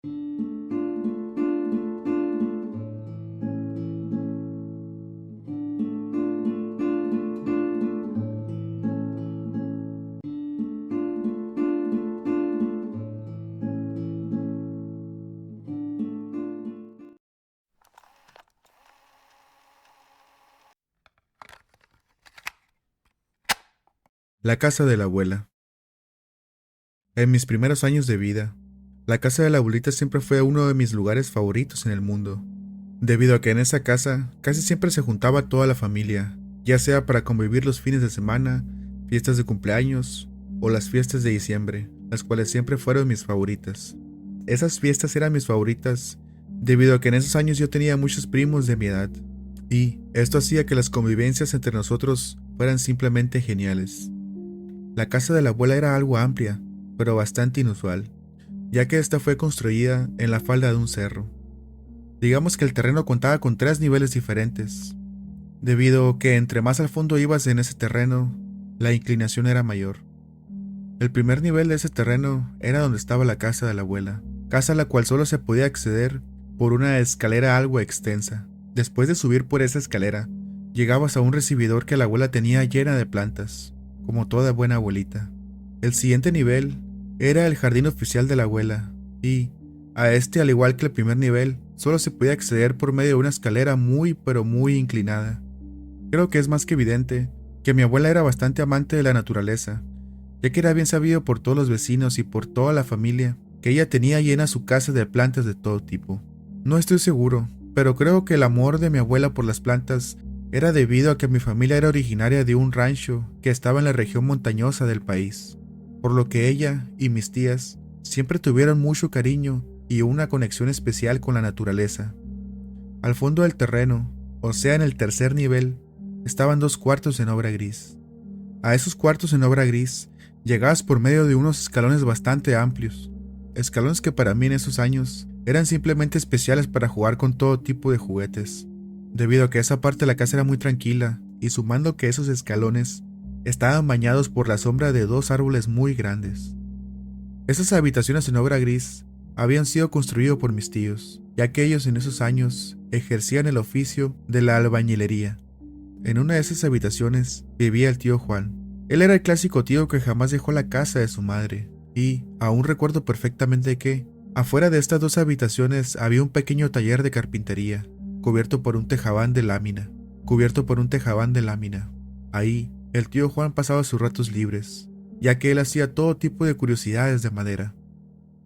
La casa de la abuela. En mis primeros años de vida, la casa de la abuelita siempre fue uno de mis lugares favoritos en el mundo, debido a que en esa casa casi siempre se juntaba toda la familia, ya sea para convivir los fines de semana, fiestas de cumpleaños o las fiestas de diciembre, las cuales siempre fueron mis favoritas. Esas fiestas eran mis favoritas debido a que en esos años yo tenía muchos primos de mi edad, y esto hacía que las convivencias entre nosotros fueran simplemente geniales. La casa de la abuela era algo amplia, pero bastante inusual, ya que esta fue construida en la falda de un cerro. Digamos que el terreno contaba con 3 niveles diferentes, debido a que entre más al fondo ibas en ese terreno, la inclinación era mayor. El primer nivel de ese terreno era donde estaba la casa de la abuela, casa a la cual solo se podía acceder por una escalera algo extensa. Después de subir por esa escalera, llegabas a un recibidor que la abuela tenía llena de plantas, como toda buena abuelita. El siguiente nivel era el jardín oficial de la abuela, y a este, al igual que el primer nivel, solo se podía acceder por medio de una escalera muy pero muy inclinada. Creo que es más que evidente que mi abuela era bastante amante de la naturaleza, ya que era bien sabido por todos los vecinos y por toda la familia que ella tenía llena su casa de plantas de todo tipo. No estoy seguro, pero creo que el amor de mi abuela por las plantas era debido a que mi familia era originaria de un rancho que estaba en la región montañosa del país, por lo que ella y mis tías siempre tuvieron mucho cariño y una conexión especial con la naturaleza. Al fondo del terreno, o sea en el tercer nivel, estaban 2 cuartos en obra gris. A esos cuartos en obra gris llegabas por medio de unos escalones bastante amplios, escalones que para mí en esos años eran simplemente especiales para jugar con todo tipo de juguetes, debido a que esa parte de la casa era muy tranquila, y sumando que esos escalones estaban bañados por la sombra de 2 árboles muy grandes. Esas habitaciones en obra gris habían sido construidas por mis tíos, ya que ellos en esos años ejercían el oficio de la albañilería. En una de esas habitaciones vivía el tío Juan. Él era el clásico tío que jamás dejó la casa de su madre, y aún recuerdo perfectamente que, afuera de estas 2 habitaciones había un pequeño taller de carpintería, cubierto por un tejabán de lámina. Ahí, el tío Juan pasaba sus ratos libres, ya que él hacía todo tipo de curiosidades de madera.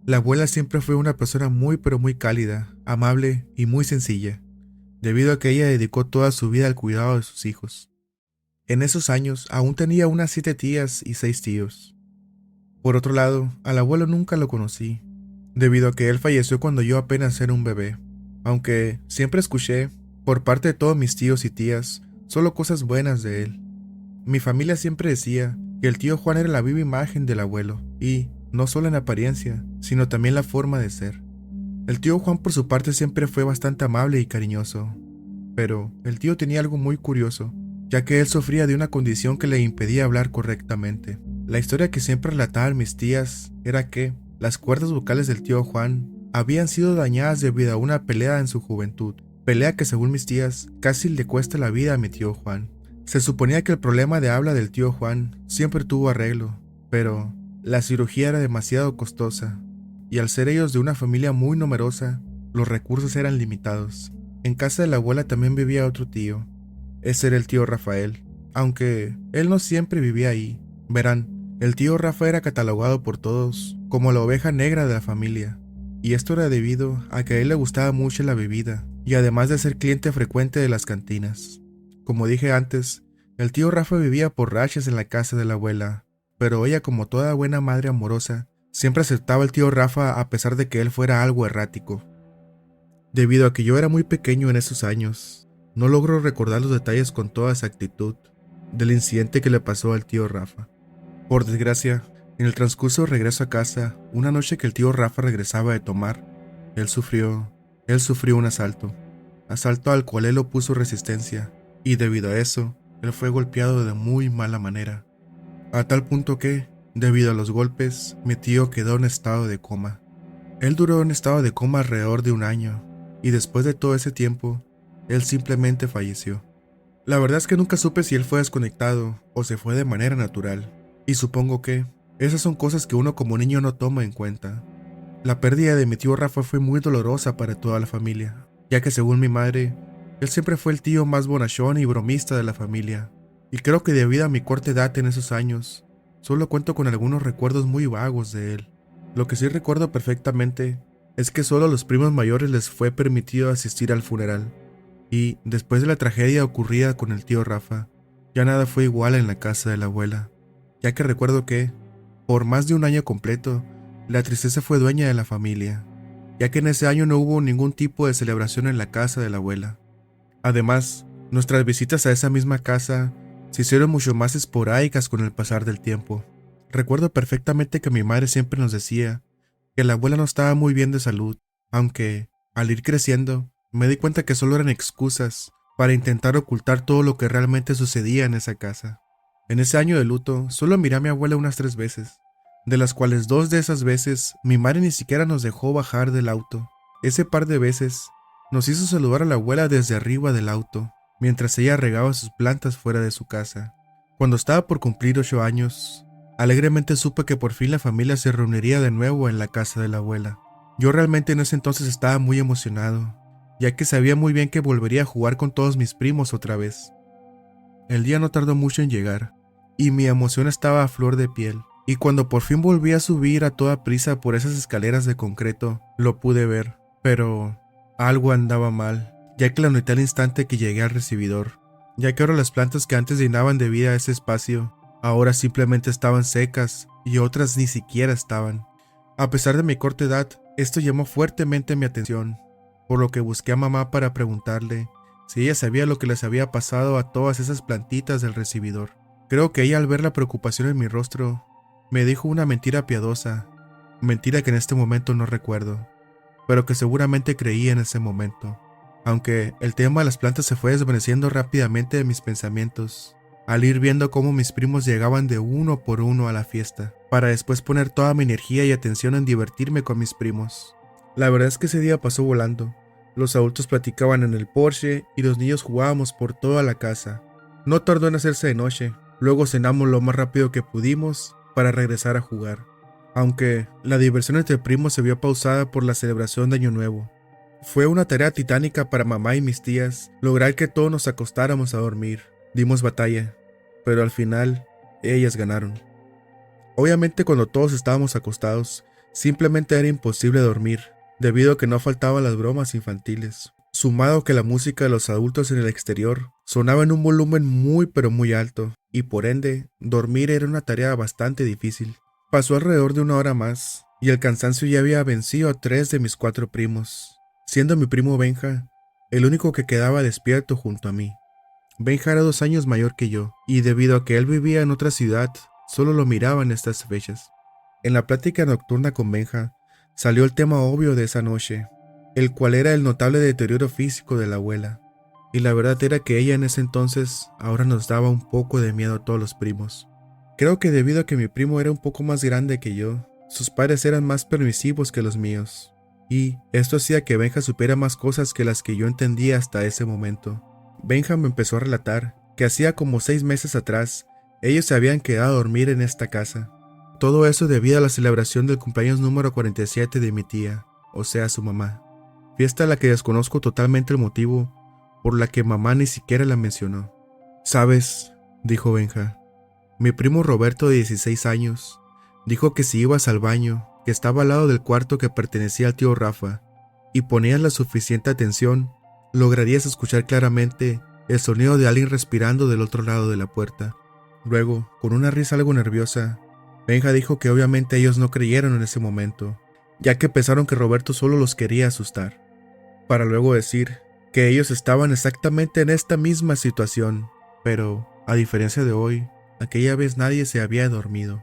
La abuela siempre fue una persona muy pero muy cálida, amable y muy sencilla, debido a que ella dedicó toda su vida al cuidado de sus hijos. En esos años aún tenía unas 7 tías y 6 tíos. Por otro lado, al abuelo nunca lo conocí, debido a que él falleció cuando yo apenas era un bebé, aunque siempre escuché, por parte de todos mis tíos y tías, solo cosas buenas de él. Mi familia siempre decía que el tío Juan era la viva imagen del abuelo, y no solo en apariencia, sino también la forma de ser. El tío Juan por su parte siempre fue bastante amable y cariñoso, pero el tío tenía algo muy curioso, ya que él sufría de una condición que le impedía hablar correctamente. La historia que siempre relataban mis tías era que las cuerdas vocales del tío Juan habían sido dañadas debido a una pelea en su juventud, pelea que según mis tías casi le cuesta la vida a mi tío Juan. Se suponía que el problema de habla del tío Juan siempre tuvo arreglo, pero la cirugía era demasiado costosa, y al ser ellos de una familia muy numerosa, los recursos eran limitados. En casa de la abuela también vivía otro tío. Ese era el tío Rafael, aunque él no siempre vivía ahí. Verán, el tío Rafa era catalogado por todos como la oveja negra de la familia, y esto era debido a que a él le gustaba mucho la bebida, y además de ser cliente frecuente de las cantinas. Como dije antes, el tío Rafa vivía por rachas en la casa de la abuela, pero ella, como toda buena madre amorosa, siempre aceptaba al tío Rafa a pesar de que él fuera algo errático. Debido a que yo era muy pequeño en esos años, no logro recordar los detalles con toda exactitud del incidente que le pasó al tío Rafa. Por desgracia, en el transcurso de regreso a casa, una noche que el tío Rafa regresaba de tomar, él sufrió un asalto al cual él opuso resistencia, y debido a eso, él fue golpeado de muy mala manera, a tal punto que, debido a los golpes, mi tío quedó en estado de coma. Él duró en estado de coma alrededor de un año, y después de todo ese tiempo, él simplemente falleció. La verdad es que nunca supe si él fue desconectado o se fue de manera natural, y supongo que esas son cosas que uno como niño no toma en cuenta. La pérdida de mi tío Rafa fue muy dolorosa para toda la familia, ya que según mi madre, él siempre fue el tío más bonachón y bromista de la familia, y creo que debido a mi corta edad en esos años, solo cuento con algunos recuerdos muy vagos de él. Lo que sí recuerdo perfectamente es que solo a los primos mayores les fue permitido asistir al funeral, y después de la tragedia ocurrida con el tío Rafa, ya nada fue igual en la casa de la abuela, ya que recuerdo que, por más de un año completo, la tristeza fue dueña de la familia, ya que en ese año no hubo ningún tipo de celebración en la casa de la abuela. Además, nuestras visitas a esa misma casa se hicieron mucho más esporádicas con el pasar del tiempo. Recuerdo perfectamente que mi madre siempre nos decía que la abuela no estaba muy bien de salud, aunque, al ir creciendo, me di cuenta que solo eran excusas para intentar ocultar todo lo que realmente sucedía en esa casa. En ese año de luto, solo miré a mi abuela unas 3 veces, de las cuales 2 de esas veces mi madre ni siquiera nos dejó bajar del auto. Ese par de veces nos hizo saludar a la abuela desde arriba del auto, mientras ella regaba sus plantas fuera de su casa. Cuando estaba por cumplir 8 años, alegremente supe que por fin la familia se reuniría de nuevo en la casa de la abuela. Yo realmente en ese entonces estaba muy emocionado, ya que sabía muy bien que volvería a jugar con todos mis primos otra vez. El día no tardó mucho en llegar, y mi emoción estaba a flor de piel, y cuando por fin volví a subir a toda prisa por esas escaleras de concreto, lo pude ver, pero algo andaba mal, ya que lo noté al instante que llegué al recibidor, ya que ahora las plantas que antes llenaban de vida ese espacio, ahora simplemente estaban secas, y otras ni siquiera estaban. A pesar de mi corta edad, esto llamó fuertemente mi atención, por lo que busqué a mamá para preguntarle si ella sabía lo que les había pasado a todas esas plantitas del recibidor. Creo que ella, al ver la preocupación en mi rostro, me dijo una mentira piadosa, mentira que en este momento no recuerdo, pero que seguramente creí en ese momento. Aunque el tema de las plantas se fue desvaneciendo rápidamente de mis pensamientos, al ir viendo cómo mis primos llegaban de uno por uno a la fiesta, para después poner toda mi energía y atención en divertirme con mis primos. La verdad es que ese día pasó volando. Los adultos platicaban en el porche y los niños jugábamos por toda la casa. No tardó en hacerse de noche, luego cenamos lo más rápido que pudimos para regresar a jugar, aunque la diversión entre primos se vio pausada por la celebración de Año Nuevo. Fue una tarea titánica para mamá y mis tías lograr que todos nos acostáramos a dormir. Dimos batalla, pero al final ellas ganaron. Obviamente cuando todos estábamos acostados, simplemente era imposible dormir, debido a que no faltaban las bromas infantiles, sumado que la música de los adultos en el exterior sonaba en un volumen muy pero muy alto, y por ende, dormir era una tarea bastante difícil. Pasó alrededor de 1 hora más, y el cansancio ya había vencido a 3 de mis 4 primos, siendo mi primo Benja el único que quedaba despierto junto a mí. Benja era 2 años mayor que yo, y debido a que él vivía en otra ciudad, solo lo miraba en estas fechas. En la plática nocturna con Benja, salió el tema obvio de esa noche, el cual era el notable deterioro físico de la abuela, y la verdad era que ella en ese entonces ahora nos daba un poco de miedo a todos los primos. Creo que debido a que mi primo era un poco más grande que yo, sus padres eran más permisivos que los míos, y esto hacía que Benja supiera más cosas que las que yo entendía hasta ese momento. Benja me empezó a relatar que hacía como 6 meses atrás, ellos se habían quedado a dormir en esta casa. Todo eso debido a la celebración del cumpleaños número 47 de mi tía, o sea, su mamá. Fiesta a la que desconozco totalmente el motivo por la que mamá ni siquiera la mencionó. ¿Sabes?, dijo Benja. Mi primo Roberto, de 16 años, dijo que si ibas al baño, que estaba al lado del cuarto que pertenecía al tío Rafa, y ponías la suficiente atención, lograrías escuchar claramente el sonido de alguien respirando del otro lado de la puerta. Luego, con una risa algo nerviosa, Benja dijo que obviamente ellos no creyeron en ese momento, ya que pensaron que Roberto solo los quería asustar, para luego decir que ellos estaban exactamente en esta misma situación, pero, a diferencia de hoy, aquella vez nadie se había dormido.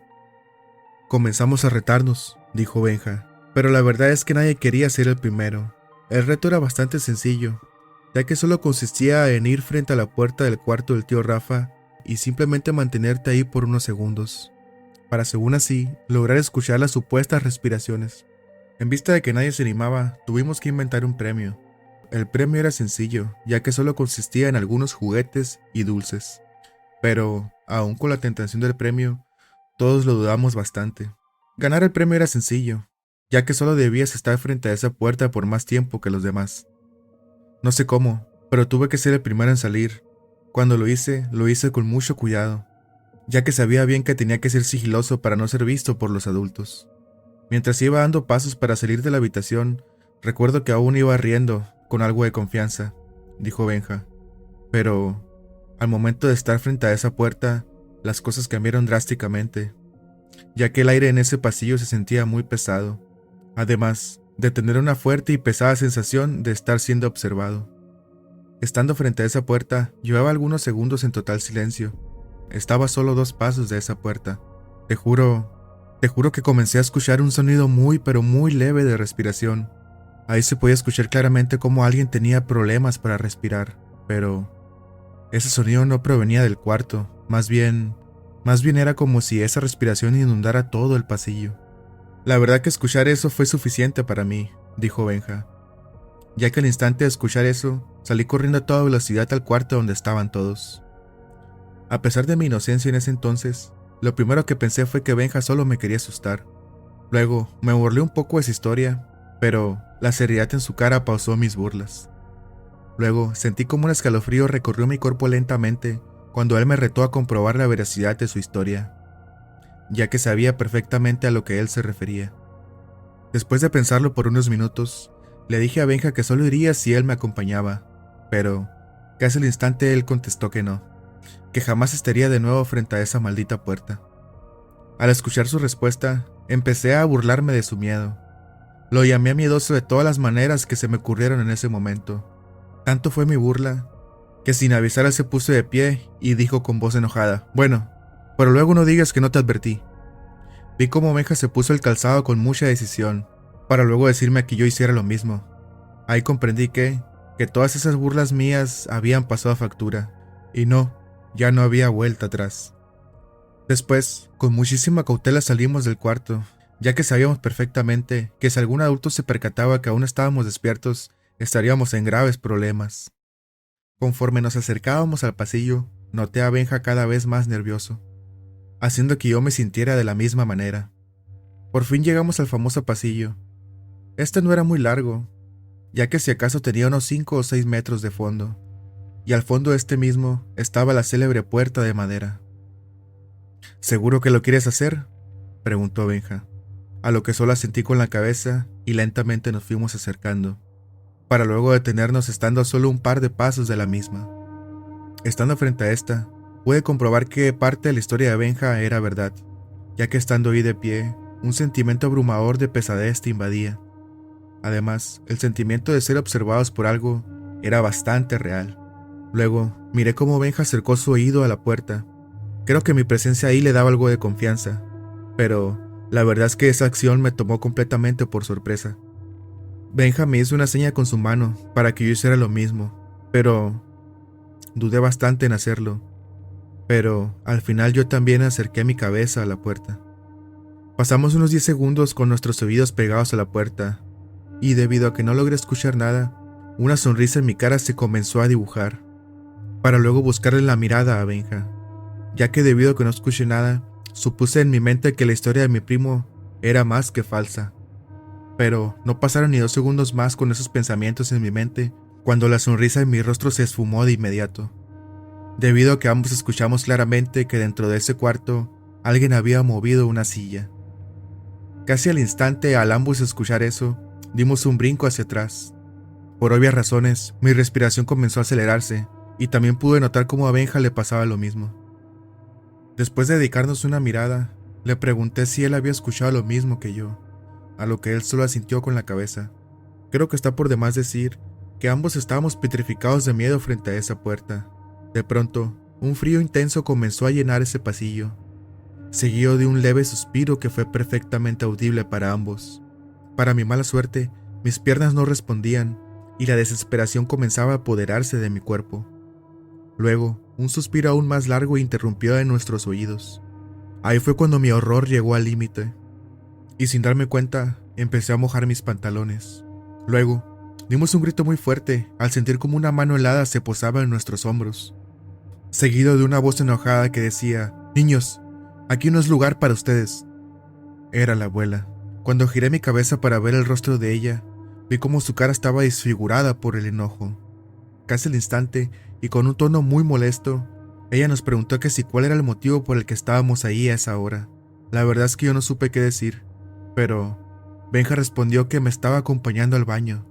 Comenzamos a retarnos, dijo Benja, pero la verdad es que nadie quería ser el primero. El reto era bastante sencillo, ya que solo consistía en ir frente a la puerta del cuarto del tío Rafa y simplemente mantenerte ahí por unos segundos, para según así lograr escuchar las supuestas respiraciones. En vista de que nadie se animaba, tuvimos que inventar un premio. El premio era sencillo, ya que solo consistía en algunos juguetes y dulces. Pero, aun con la tentación del premio, todos lo dudamos bastante. Ganar el premio era sencillo, ya que solo debías estar frente a esa puerta por más tiempo que los demás. No sé cómo, pero tuve que ser el primero en salir. Cuando lo hice con mucho cuidado, ya que sabía bien que tenía que ser sigiloso para no ser visto por los adultos. Mientras iba dando pasos para salir de la habitación, recuerdo que aún iba riendo, con algo de confianza, dijo Benja. Pero, al momento de estar frente a esa puerta, las cosas cambiaron drásticamente, ya que el aire en ese pasillo se sentía muy pesado, además de tener una fuerte y pesada sensación de estar siendo observado. Estando frente a esa puerta, llevaba algunos segundos en total silencio. Estaba a solo 2 pasos de esa puerta. Te juro que comencé a escuchar un sonido muy pero muy leve de respiración. Ahí se podía escuchar claramente cómo alguien tenía problemas para respirar, pero ese sonido no provenía del cuarto, más bien era como si esa respiración inundara todo el pasillo. La verdad que escuchar eso fue suficiente para mí, dijo Benja, ya que al instante de escuchar eso, salí corriendo a toda velocidad al cuarto donde estaban todos. A pesar de mi inocencia en ese entonces, lo primero que pensé fue que Benja solo me quería asustar. Luego, me burlé un poco de su historia, pero la seriedad en su cara pausó mis burlas. Luego, sentí como un escalofrío recorrió mi cuerpo lentamente cuando él me retó a comprobar la veracidad de su historia, ya que sabía perfectamente a lo que él se refería. Después de pensarlo por unos minutos, le dije a Benja que solo iría si él me acompañaba, pero casi al instante él contestó que no, que jamás estaría de nuevo frente a esa maldita puerta. Al escuchar su respuesta, empecé a burlarme de su miedo. Lo llamé miedoso de todas las maneras que se me ocurrieron en ese momento. Tanto fue mi burla, que sin avisar él se puso de pie y dijo con voz enojada: «Bueno, pero luego no digas que no te advertí». Vi cómo Benja se puso el calzado con mucha decisión, para luego decirme que yo hiciera lo mismo. Ahí comprendí que todas esas burlas mías habían pasado a factura, y no, ya no había vuelta atrás. Después, con muchísima cautela salimos del cuarto, ya que sabíamos perfectamente que si algún adulto se percataba que aún estábamos despiertos, estaríamos en graves problemas. Conforme nos acercábamos al pasillo, noté a Benja cada vez más nervioso, haciendo que yo me sintiera de la misma manera. Por fin llegamos al famoso pasillo. Este no era muy largo, ya que si acaso tenía unos 5 o 6 metros de fondo, y al fondo de este mismo estaba la célebre puerta de madera. «¿Seguro que lo quieres hacer?», preguntó Benja, a lo que solo asentí con la cabeza y lentamente nos fuimos acercando, para luego detenernos estando a solo un par de pasos de la misma. Estando frente a esta, pude comprobar que parte de la historia de Benja era verdad, ya que estando ahí de pie, un sentimiento abrumador de pesadez te invadía. Además, el sentimiento de ser observados por algo era bastante real. Luego, miré cómo Benja acercó su oído a la puerta. Creo que mi presencia ahí le daba algo de confianza, pero la verdad es que esa acción me tomó completamente por sorpresa. Benja me hizo una seña con su mano para que yo hiciera lo mismo, pero dudé bastante en hacerlo. Pero al final yo también acerqué mi cabeza a la puerta. Pasamos unos 10 segundos con nuestros oídos pegados a la puerta, y debido a que no logré escuchar nada, una sonrisa en mi cara se comenzó a dibujar, para luego buscarle la mirada a Benja, ya que debido a que no escuché nada, supuse en mi mente que la historia de mi primo era más que falsa. Pero no pasaron ni 2 segundos más con esos pensamientos en mi mente, cuando la sonrisa en mi rostro se esfumó de inmediato, debido a que ambos escuchamos claramente que dentro de ese cuarto alguien había movido una silla. Casi al instante, al ambos escuchar eso, dimos un brinco hacia atrás. Por obvias razones, mi respiración comenzó a acelerarse, y también pude notar cómo a Benja le pasaba lo mismo. Después de dedicarnos una mirada, le pregunté si él había escuchado lo mismo que yo, a lo que él solo asintió con la cabeza. Creo que está por demás decir que ambos estábamos petrificados de miedo frente a esa puerta. De pronto, un frío intenso comenzó a llenar ese pasillo, seguido de un leve suspiro que fue perfectamente audible para ambos. Para mi mala suerte, mis piernas no respondían y la desesperación comenzaba a apoderarse de mi cuerpo. Luego, un suspiro aún más largo interrumpió en nuestros oídos. Ahí fue cuando mi horror llegó al límite, y sin darme cuenta, Empecé a mojar mis pantalones. Luego, dimos un grito muy fuerte al sentir como una mano helada se posaba en nuestros hombros, seguido de una voz enojada que decía: «Niños, aquí no es lugar para ustedes». Era la abuela. Cuando giré mi cabeza para ver el rostro de ella, vi cómo su cara estaba desfigurada por el enojo. Casi al instante, y con un tono muy molesto, ella nos preguntó que si cuál era el motivo por el que estábamos ahí a esa hora. La verdad es que yo no supe qué decir, pero Benja respondió que me estaba acompañando al baño,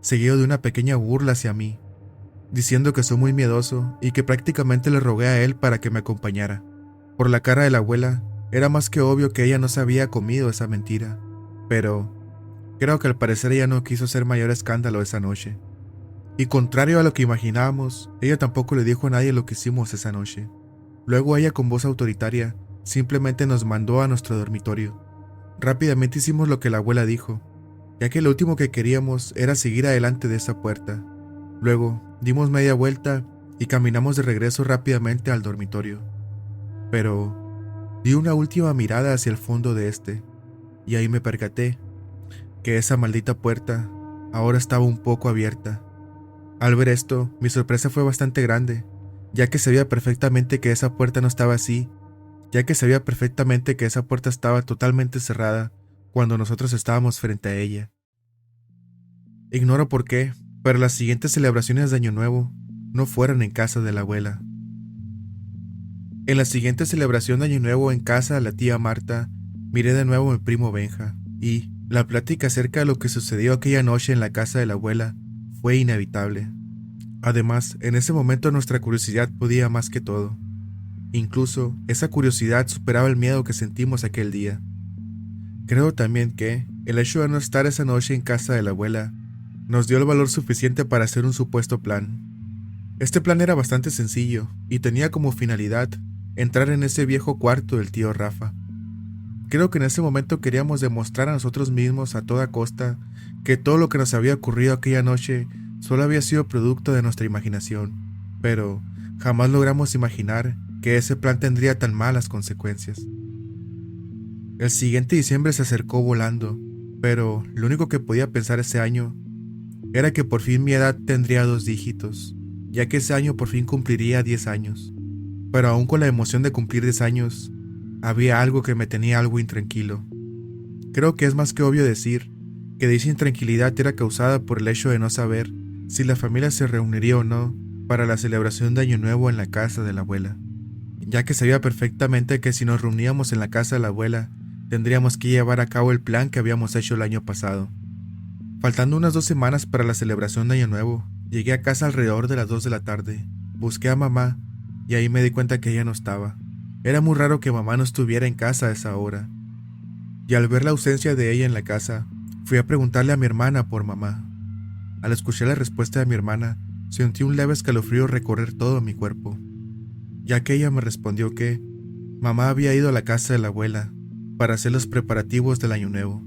seguido de una pequeña burla hacia mí, diciendo que soy muy miedoso y que prácticamente le rogué a él para que me acompañara. Por la cara de la abuela, era más que obvio que ella no se había comido esa mentira, pero creo que al parecer ella no quiso hacer mayor escándalo esa noche. Y contrario a lo que imaginábamos, ella tampoco le dijo a nadie lo que hicimos esa noche. Luego ella, con voz autoritaria, simplemente nos mandó a nuestro dormitorio. Rápidamente hicimos lo que la abuela dijo, ya que lo último que queríamos era seguir adelante de esa puerta. Luego dimos media vuelta y caminamos de regreso rápidamente al dormitorio. Pero di una última mirada hacia el fondo de este, y ahí me percaté que esa maldita puerta ahora estaba un poco abierta. Al ver esto, mi sorpresa fue bastante grande, ya que sabía perfectamente que esa puerta no estaba así, estaba totalmente cerrada cuando nosotros estábamos frente a ella. Ignoro por qué, pero las siguientes celebraciones de Año Nuevo no fueron en casa de la abuela. En la siguiente celebración de Año Nuevo en casa de la tía Marta, miré de nuevo a mi primo Benja, y la plática acerca de lo que sucedió aquella noche en la casa de la abuela fue inevitable. Además, en ese momento nuestra curiosidad podía más que todo. Incluso, esa curiosidad superaba el miedo que sentimos aquel día. Creo también que el hecho de no estar esa noche en casa de la abuela nos dio el valor suficiente para hacer un supuesto plan. Este plan era bastante sencillo y tenía como finalidad entrar en ese viejo cuarto del tío Rafa. Creo que en ese momento queríamos demostrar a nosotros mismos a toda costa que todo lo que nos había ocurrido aquella noche solo había sido producto de nuestra imaginación, pero jamás logramos imaginar que ese plan tendría tan malas consecuencias. El siguiente diciembre se acercó volando, pero lo único que podía pensar ese año era que por fin mi edad tendría 2 dígitos, ya que ese año por fin cumpliría 10 años. Pero aún con la emoción de cumplir 10 años, había algo que me tenía algo intranquilo. Creo que es más que obvio decir que dicha intranquilidad era causada por el hecho de no saber si la familia se reuniría o no para la celebración de Año Nuevo en la casa de la abuela, ya que sabía perfectamente que si nos reuníamos en la casa de la abuela, tendríamos que llevar a cabo el plan que habíamos hecho el año pasado. Faltando unas 2 semanas para la celebración de Año Nuevo, llegué a casa alrededor de las 2 de la tarde, busqué a mamá y ahí me di cuenta que ella no estaba. Era muy raro que mamá no estuviera en casa a esa hora. Y al ver la ausencia de ella en la casa, fui a preguntarle a mi hermana por mamá. Al escuchar la respuesta de mi hermana, sentí un leve escalofrío recorrer todo mi cuerpo, ya que ella me respondió que mamá había ido a la casa de la abuela para hacer los preparativos del Año Nuevo.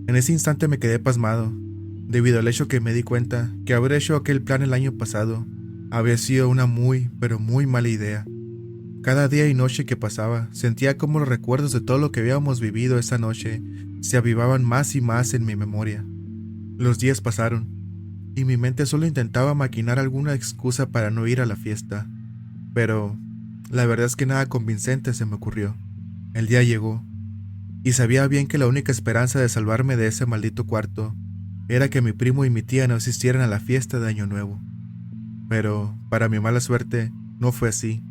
En ese instante me quedé pasmado, debido al hecho que me di cuenta que haber hecho aquel plan el año pasado había sido una muy, pero muy mala idea. Cada día y noche que pasaba, sentía como los recuerdos de todo lo que habíamos vivido esa noche se avivaban más y más en mi memoria. Los días pasaron, y mi mente solo intentaba maquinar alguna excusa para no ir a la fiesta, pero la verdad es que nada convincente se me ocurrió. El día llegó, y sabía bien que la única esperanza de salvarme de ese maldito cuarto era que mi primo y mi tía no asistieran a la fiesta de Año Nuevo. Pero, para mi mala suerte, no fue así,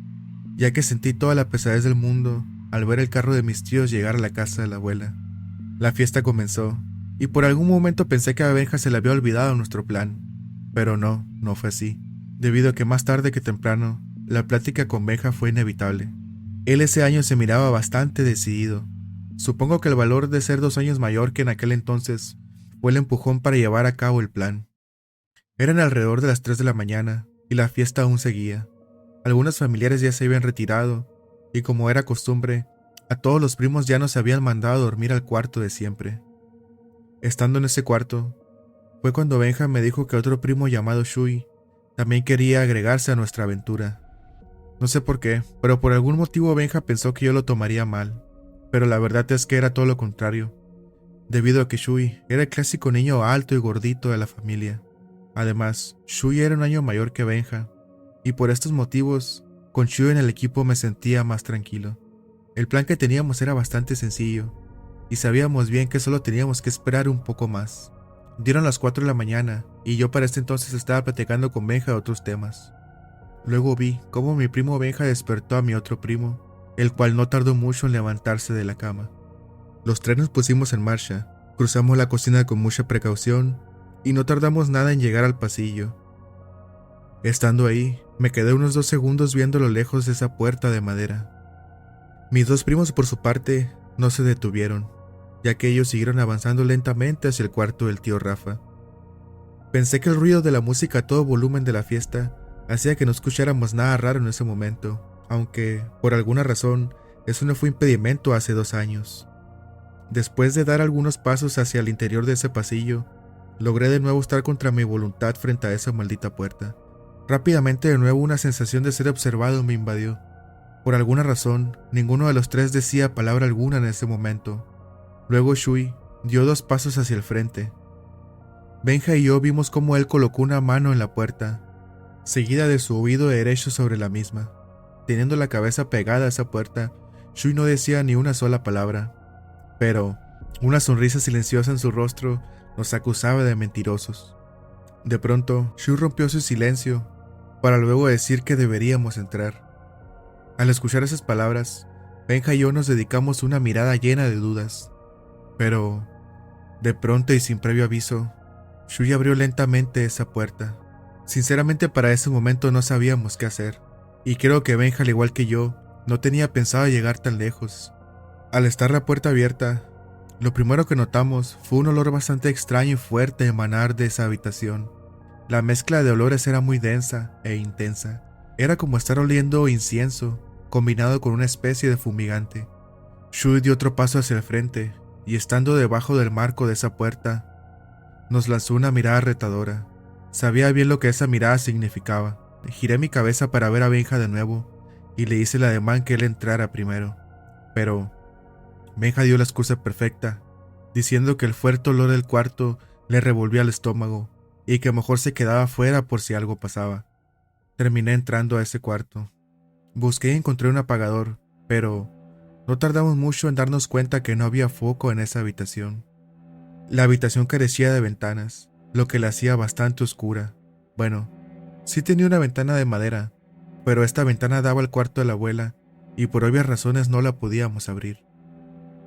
ya que sentí toda la pesadez del mundo al ver el carro de mis tíos llegar a la casa de la abuela. La fiesta comenzó, y por algún momento pensé que a Benja se le había olvidado nuestro plan, pero no fue así, debido a que más tarde que temprano, la plática con Benja fue inevitable. Él ese año se miraba bastante decidido. Supongo que el valor de ser 2 años mayor que en aquel entonces fue el empujón para llevar a cabo el plan. Eran alrededor de las 3 de la mañana, y la fiesta aún seguía. Algunos familiares ya se habían retirado, y como era costumbre, a todos los primos ya nos habían mandado a dormir al cuarto de siempre. Estando en ese cuarto, fue cuando Benja me dijo que otro primo llamado Shui también quería agregarse a nuestra aventura. No sé por qué, pero por algún motivo Benja pensó que yo lo tomaría mal, pero la verdad es que era todo lo contrario. debido a que Shui era el clásico niño alto y gordito de la familia. Además, Shui era un año mayor que Benja, y por estos motivos, con Shui en el equipo me sentía más tranquilo. El plan que teníamos era bastante sencillo, y sabíamos bien que solo teníamos que esperar un poco más. Dieron las 4 de la mañana, y yo para este entonces estaba platicando con Benja de otros temas. Luego vi cómo mi primo Benja despertó a mi otro primo, el cual no tardó mucho en levantarse de la cama. Los tres nos pusimos en marcha, cruzamos la cocina con mucha precaución, y no tardamos nada en llegar al pasillo. Estando ahí, me quedé unos 2 segundos viendo a lo lejos de esa puerta de madera. Mis dos primos por su parte no se detuvieron, ya que ellos siguieron avanzando lentamente hacia el cuarto del tío Rafa. Pensé que el ruido de la música a todo volumen de la fiesta hacía que no escucháramos nada raro en ese momento, aunque, por alguna razón, eso no fue impedimento hace 2 años. Después de dar algunos pasos hacia el interior de ese pasillo, logré de nuevo estar contra mi voluntad frente a esa maldita puerta. Rápidamente de nuevo una sensación de ser observado me invadió. Por alguna razón, ninguno de los tres decía palabra alguna en ese momento. Luego Shui dio 2 pasos hacia el frente. Benja y yo vimos cómo él colocó una mano en la puerta, seguida de su oído derecho sobre la misma. Teniendo la cabeza pegada a esa puerta, Shui no decía ni una sola palabra, pero una sonrisa silenciosa en su rostro nos acusaba de mentirosos. De pronto, Shui rompió su silencio, para luego decir que deberíamos entrar. Al escuchar esas palabras, Benja y yo nos dedicamos una mirada llena de dudas. Pero, de pronto y sin previo aviso, Shui abrió lentamente esa puerta. Sinceramente para ese momento no sabíamos qué hacer, y creo que Benja, al igual que yo, no tenía pensado llegar tan lejos. Al estar la puerta abierta, lo primero que notamos fue un olor bastante extraño y fuerte emanar de esa habitación. La mezcla de olores era muy densa e intensa. Era como estar oliendo incienso, combinado con una especie de fumigante. Shui dio otro paso hacia el frente, y estando debajo del marco de esa puerta, nos lanzó una mirada retadora. Sabía bien lo que esa mirada significaba. Giré mi cabeza para ver a Benja de nuevo, y le hice el ademán que él entrara primero. Pero Benja dio la excusa perfecta, diciendo que el fuerte olor del cuarto le revolvía el estómago, y que mejor se quedaba fuera por si algo pasaba. Terminé entrando a ese cuarto. Busqué y encontré un apagador, pero no tardamos mucho en darnos cuenta que no había foco en esa habitación. La habitación carecía de ventanas, lo que la hacía bastante oscura. Bueno, sí tenía una ventana de madera, pero esta ventana daba al cuarto de la abuela, y por obvias razones no la podíamos abrir.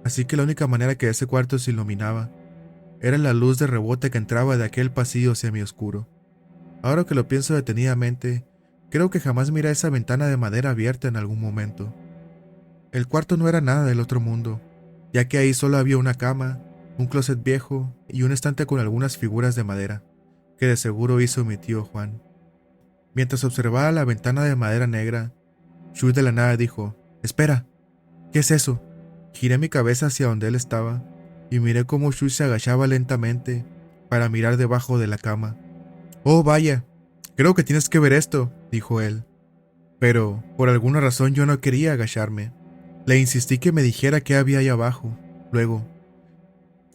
Así que la única manera que ese cuarto se iluminaba era la luz de rebote que entraba de aquel pasillo semioscuro. Ahora que lo pienso detenidamente, creo que jamás miré esa ventana de madera abierta en algún momento. El cuarto no era nada del otro mundo, ya que ahí solo había una cama, un closet viejo y un estante con algunas figuras de madera, que de seguro hizo mi tío Juan. Mientras observaba la ventana de madera negra, Shui de la nada dijo: «Espera, ¿qué es eso?». Giré mi cabeza hacia donde él estaba y miré cómo Shui se agachaba lentamente para mirar debajo de la cama. «Oh, vaya, creo que tienes que ver esto», dijo él. Pero, por alguna razón yo no quería agacharme. Le insistí que me dijera qué había ahí abajo. Luego,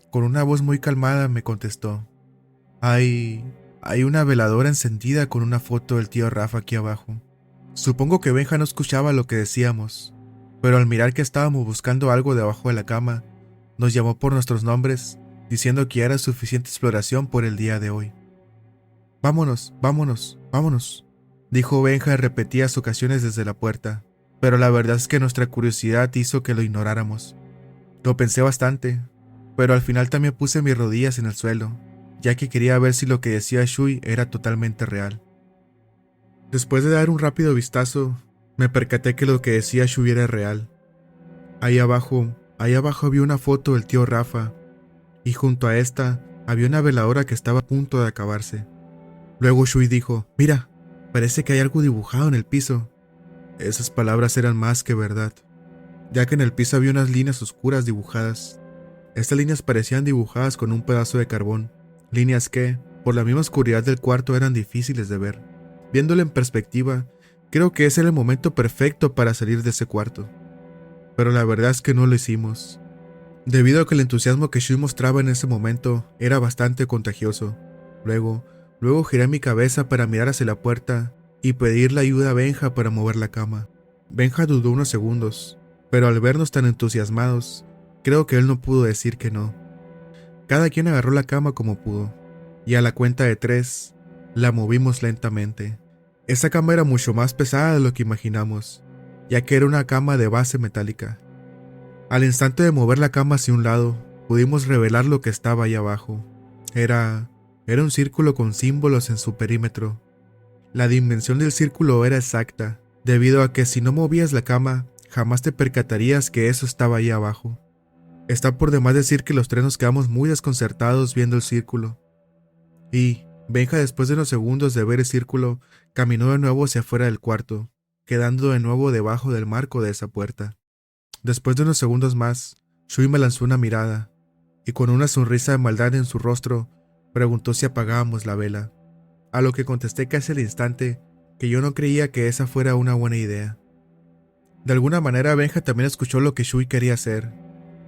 con una voz muy calmada me contestó: Hay una veladora encendida con una foto del tío Rafa aquí abajo». Supongo que Benja no escuchaba lo que decíamos, pero al mirar que estábamos buscando algo debajo de la cama, nos llamó por nuestros nombres, diciendo que ya era suficiente exploración por el día de hoy. «Vámonos, vámonos, vámonos», dijo Benja y repetía ocasiones desde la puerta, pero la verdad es que nuestra curiosidad hizo que lo ignoráramos. Lo pensé bastante, pero al final también puse mis rodillas en el suelo, ya que quería ver si lo que decía Shui era totalmente real. Después de dar un rápido vistazo, me percaté que lo que decía Shui era real. Ahí abajo había una foto del tío Rafa, y junto a esta había una veladora que estaba a punto de acabarse. Luego Shui dijo: «Mira, parece que hay algo dibujado en el piso». Esas palabras eran más que verdad, ya que en el piso había unas líneas oscuras dibujadas. Estas líneas parecían dibujadas con un pedazo de carbón, líneas que, por la misma oscuridad del cuarto, eran difíciles de ver. Viéndolo en perspectiva, creo que ese era el momento perfecto para salir de ese cuarto. Pero la verdad es que no lo hicimos. debido a que el entusiasmo que Shui mostraba en ese momento era bastante contagioso. Luego giré mi cabeza para mirar hacia la puerta y pedirle ayuda a Benja para mover la cama. Benja dudó unos segundos, pero al vernos tan entusiasmados, creo que él no pudo decir que no. Cada quien agarró la cama como pudo, y a la cuenta de 3, la movimos lentamente. Esa cama era mucho más pesada de lo que imaginamos, ya que era una cama de base metálica. Al instante de mover la cama hacia un lado, pudimos revelar lo que estaba ahí abajo. Era un círculo con símbolos en su perímetro. La dimensión del círculo era exacta, debido a que si no movías la cama, jamás te percatarías que eso estaba ahí abajo. Está por demás decir que los tres nos quedamos muy desconcertados viendo el círculo. Y Benja, después de unos segundos de ver el círculo, caminó de nuevo hacia afuera del cuarto, quedando de nuevo debajo del marco de esa puerta. Después de unos segundos más, Shui me lanzó una mirada, y con una sonrisa de maldad en su rostro, preguntó si apagábamos la vela, a lo que contesté casi al instante que yo no creía que esa fuera una buena idea. De alguna manera Benja también escuchó lo que Shui quería hacer,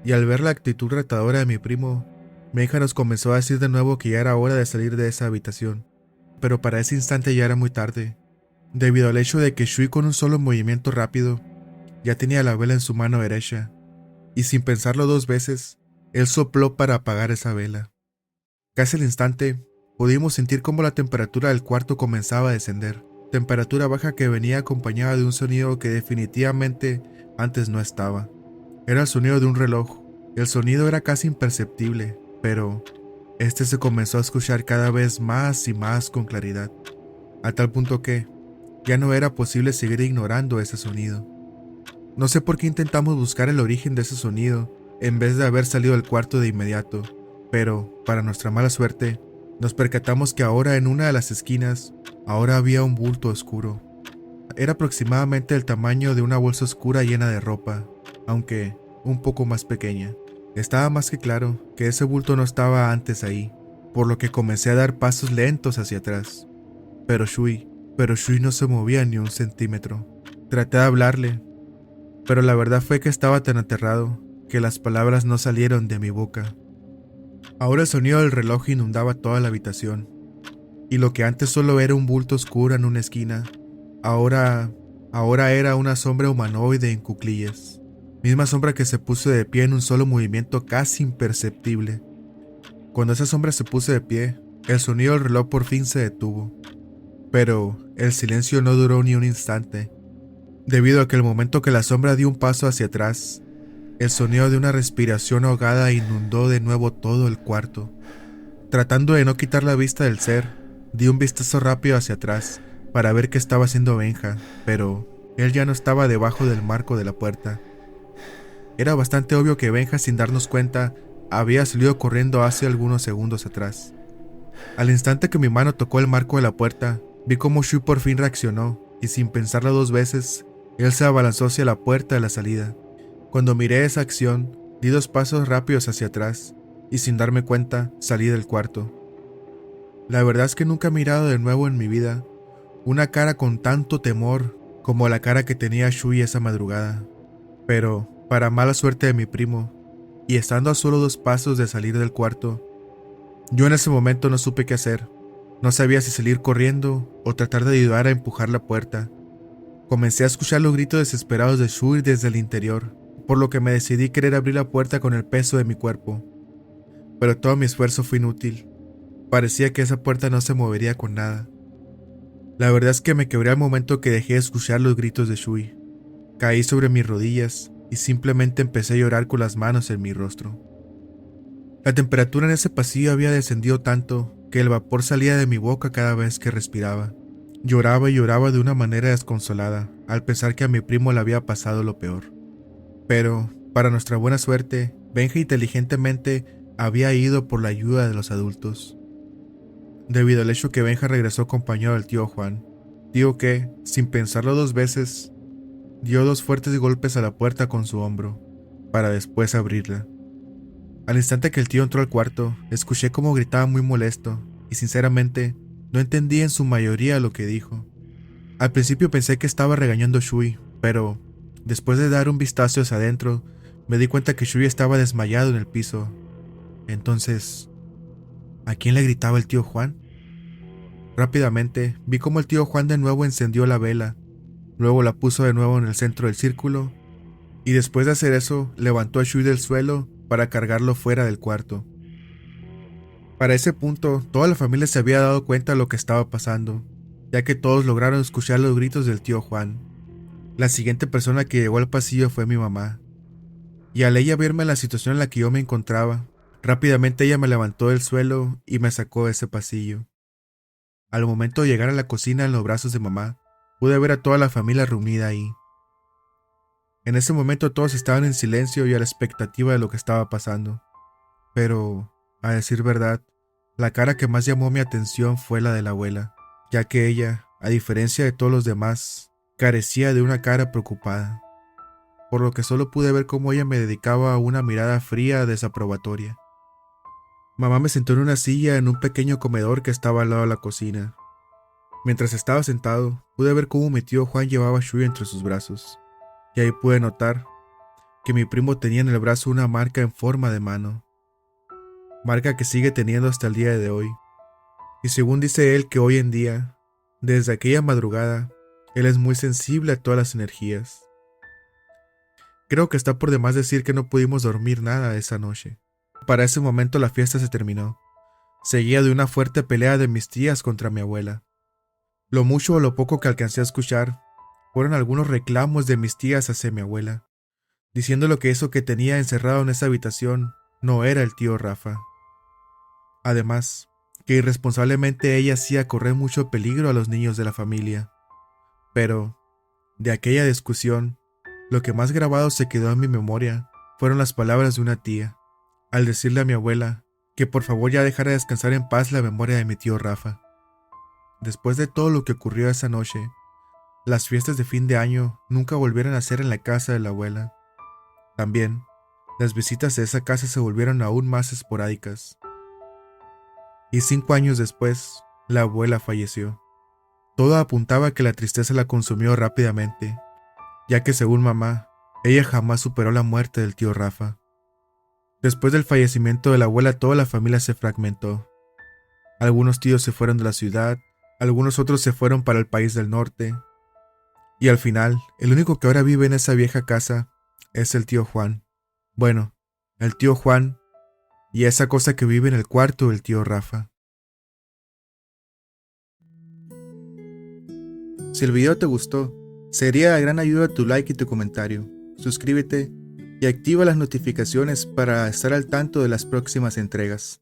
y al ver la actitud retadora de mi primo, Benja nos comenzó a decir de nuevo que ya era hora de salir de esa habitación, pero para ese instante ya era muy tarde, debido al hecho de que Shui con un solo movimiento rápido ya tenía la vela en su mano derecha, y sin pensarlo 2 veces, él sopló para apagar esa vela. Casi al instante, pudimos sentir cómo la temperatura del cuarto comenzaba a descender, temperatura baja que venía acompañada de un sonido que definitivamente antes no estaba. Era el sonido de un reloj. El sonido era casi imperceptible, pero este se comenzó a escuchar cada vez más y más con claridad, a tal punto que ya no era posible seguir ignorando ese sonido. No sé por qué intentamos buscar el origen de ese sonido, en vez de haber salido del cuarto de inmediato, pero, para nuestra mala suerte, nos percatamos que ahora en una de las esquinas, ahora había un bulto oscuro. Era aproximadamente el tamaño de una bolsa oscura llena de ropa, aunque un poco más pequeña. Estaba más que claro que ese bulto no estaba antes ahí, por lo que comencé a dar pasos lentos hacia atrás. Pero Shui no se movía ni un centímetro. Traté de hablarle, pero la verdad fue que estaba tan aterrado que las palabras no salieron de mi boca. Ahora el sonido del reloj inundaba toda la habitación, y lo que antes solo era un bulto oscuro en una esquina, ahora era una sombra humanoide en cuclillas. Misma sombra que se puso de pie en un solo movimiento casi imperceptible. Cuando esa sombra se puso de pie, el sonido del reloj por fin se detuvo. Pero el silencio no duró ni un instante, debido a que el momento que la sombra dio un paso hacia atrás, el sonido de una respiración ahogada inundó de nuevo todo el cuarto. Tratando de no quitar la vista del ser, di un vistazo rápido hacia atrás para ver qué estaba haciendo Benja, pero él ya no estaba debajo del marco de la puerta. Era bastante obvio que Benja, sin darnos cuenta, había salido corriendo hace algunos segundos atrás. Al instante que mi mano tocó el marco de la puerta, vi cómo Shui por fin reaccionó, y sin pensarlo 2 veces, él se abalanzó hacia la puerta de la salida. Cuando miré esa acción, di 2 pasos rápidos hacia atrás, y sin darme cuenta, salí del cuarto. La verdad es que nunca he mirado de nuevo en mi vida una cara con tanto temor como la cara que tenía Shui esa madrugada. Pero, para mala suerte de mi primo, y estando a solo 2 pasos de salir del cuarto, yo en ese momento no supe qué hacer. No sabía si salir corriendo o tratar de ayudar a empujar la puerta. Comencé a escuchar los gritos desesperados de Shui desde el interior, por lo que me decidí querer abrir la puerta con el peso de mi cuerpo. Pero todo mi esfuerzo fue inútil. Parecía que esa puerta no se movería con nada. La verdad es que me quebré al momento que dejé de escuchar los gritos de Shui. Caí sobre mis rodillas y simplemente empecé a llorar con las manos en mi rostro. La temperatura en ese pasillo había descendido tanto que el vapor salía de mi boca cada vez que respiraba. Lloraba y lloraba de una manera desconsolada al pensar que a mi primo le había pasado lo peor. Pero, para nuestra buena suerte, Benja inteligentemente había ido por la ayuda de los adultos. Debido al hecho que Benja regresó acompañado del tío Juan, tío que, sin pensarlo 2 veces, dio 2 fuertes golpes a la puerta con su hombro, para después abrirla. Al instante que el tío entró al cuarto, escuché cómo gritaba muy molesto, y sinceramente, no entendí en su mayoría lo que dijo. Al principio pensé que estaba regañando a Shui, pero, después de dar un vistazo hacia adentro, Me di cuenta que Shui estaba desmayado en el piso. Entonces, ¿a quién le gritaba el tío Juan? Rápidamente vi cómo el tío Juan de nuevo encendió la vela, luego la puso de nuevo en el centro del círculo, y después de hacer eso, levantó a Shui del suelo para cargarlo fuera del cuarto. Para ese punto, toda la familia se había dado cuenta de lo que estaba pasando, ya que todos lograron escuchar los gritos del tío Juan. La siguiente persona que llegó al pasillo fue mi mamá, y al ella verme en la situación en la que yo me encontraba, rápidamente ella me levantó del suelo y me sacó de ese pasillo. Al momento de llegar a la cocina en los brazos de mamá, pude ver a toda la familia reunida ahí. En ese momento todos estaban en silencio y a la expectativa de lo que estaba pasando. Pero, a decir verdad, la cara que más llamó mi atención fue la de la abuela, ya que ella, a diferencia de todos los demás, carecía de una cara preocupada, por lo que solo pude ver cómo ella me dedicaba una mirada fría desaprobatoria. Mamá me sentó en una silla en un pequeño comedor que estaba al lado de la cocina. Mientras estaba sentado, pude ver cómo mi tío Juan llevaba a Shui entre sus brazos, y ahí pude notar que mi primo tenía en el brazo una marca en forma de mano, marca que sigue teniendo hasta el día de hoy. Y según dice él que hoy en día, desde aquella madrugada, él es muy sensible a todas las energías. Creo que está por demás decir que no pudimos dormir nada esa noche. Para ese momento la fiesta se terminó, seguida de una fuerte pelea de mis tías contra mi abuela. Lo mucho o lo poco que alcancé a escuchar fueron algunos reclamos de mis tías hacia mi abuela, diciéndole que eso que tenía encerrado en esa habitación no era el tío Rafa. Además, que irresponsablemente ella hacía correr mucho peligro a los niños de la familia. Pero, de aquella discusión, lo que más grabado se quedó en mi memoria fueron las palabras de una tía, al decirle a mi abuela que por favor ya dejara descansar en paz la memoria de mi tío Rafa. Después de todo lo que ocurrió esa noche, las fiestas de fin de año nunca volvieron a ser en la casa de la abuela. También, las visitas de esa casa se volvieron aún más esporádicas. Y 5 años después, la abuela falleció. Todo apuntaba a que la tristeza la consumió rápidamente, ya que según mamá, ella jamás superó la muerte del tío Rafa. Después del fallecimiento de la abuela, toda la familia se fragmentó. Algunos tíos se fueron de la ciudad, algunos otros se fueron para el país del norte, y al final, el único que ahora vive en esa vieja casa es el tío Juan. Bueno, el tío Juan y esa cosa que vive en el cuarto del tío Rafa. Si el video te gustó, sería de gran ayuda tu like y tu comentario. Suscríbete y activa las notificaciones para estar al tanto de las próximas entregas.